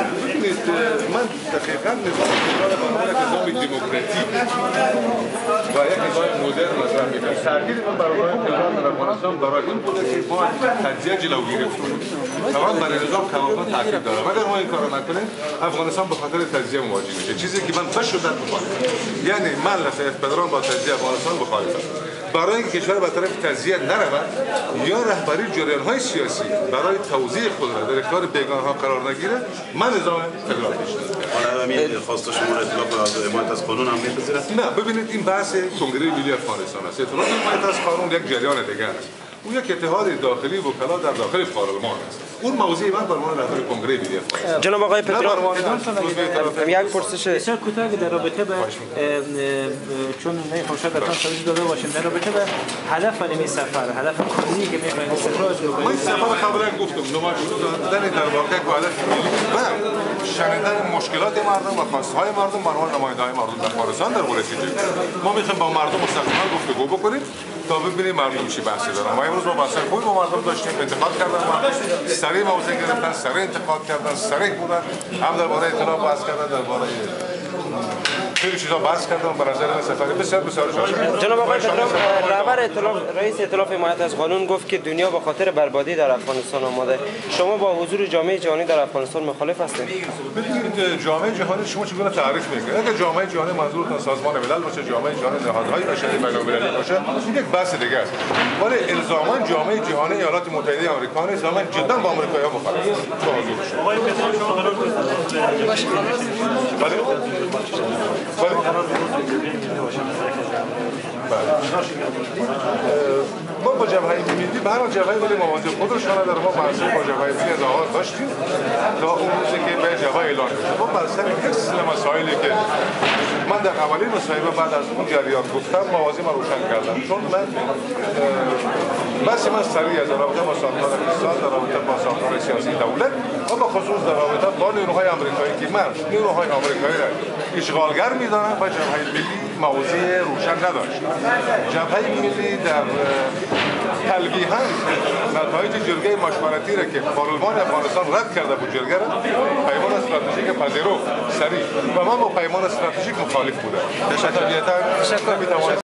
ببینید من دقیقاً نظام فدرال برای نظام دموکراتیک و یک نظام مدرن مثلا می‌کنم. تأکید من برای فدرال در افغانستان برای این بوده که ما تجزیه جلو گرفتیم. تمام برای نظام کماکان تأکید دارم. اگر ما این کارو نکنیم افغانستان به خاطر تجزیه مواجه میشه. چیزی که من به شدت مخالفم. یعنی من لسه فدرال با تجزیه افغانستان مخالفم. برای اینکه کشور به طرف تجزیه نرود یا رهبری جریان‌های سیاسی برای توزیع قدرت در اختیار بیگانه‌ها قرار نگیره من نظام فدرال پیشنهاد می‌کنم. خواست شما اطلاق از حمایت از قانون هم می‌پذیرید؟ نه ببینید این بحث کنگره ملی افغانستان است. اطلاق حمایت از قانون یک جریان دیگر است. او یک اتحاد داخلی وکلا در داخل پارلمان است. اون موضوع من به عنوان رهبر کنگره ملی افغانستان جناب آقای پدرام یک پرسش بسیار کوتاه در رابطه به چون نه خورشید براتون توضیح داده باشیم در رابطه به هدف این سفر هدف کلی که می‌خواید استخراج رو من سفر خبره گفتم نمایش دادن در واقع هدف ملی و شنیدن مشکلات مردم و خواست‌های مردم به عنوان نماینده‌های مردم در افغانستان در مورد چیزی ما می‌خوایم با مردم مستقیما گفتگو بکنیم تا ببینیم مردم چی بحثی دارن. ما امروز با بحث خوبی با مردم داشتیم، انتقاد کردن، سریع موضوع گرفتن، سریع انتقاد کردن، سریع بودن، هم درباره اطلاع بحث کردن، درباره خیلی چیزا بحث کردن. به نظر من سفر بسیار شاید. جناب آقای پدرام رهبر رئیس ائتلاف حمایت از قانون گفت که دنیا به خاطر بربادی در افغانستان آماده. شما با حضور جامعه جهانی در افغانستان مخالف هستید؟ ببینید جامعه جهانی شما چگونه تعریف می‌کنید؟ اگر جامعه جهانی منظورتون سازمان ملل باشه، جامعه جهانی نهادهای بشری بین‌المللی باشه، این یک بحث دیگه است. ولی الزاما جامعه جهانی ایالات متحده آمریکا نیست، من جدا با آمریکایی‌ها مخالفم. آقای پدرام شما قرار ما با جبهه ملی به هر حال جبهه ملی مواضع خودشان در ما بحثی با جبهه ملی از آغاز داشتیم تا اون روزی که به جبهه اعلان شد. ما بر سر یک سلسله مسائلی که من در اولین مصاحبه بعد از اون جریان گفتم مواضع ما روشن کردم، چون من بس من سریع از رابطه با ساختار اقتصاد، در رابطه با ساختار سیاسی دولت و به خصوص در رابطه با نیروهای آمریکایی که من نیروهای آمریکایی را اشغالگر می‌دانم و جبهه ملی موضوع روشن نداشت. جبهه ملی در تلویحاً نتایج جرگه مشورتی را که پارلمان افغانستان رد کرده بود جرگه را پیمان استراتژیک پذیرفت سریع و من با پیمان استراتژیک مخالف بودم. تشکر.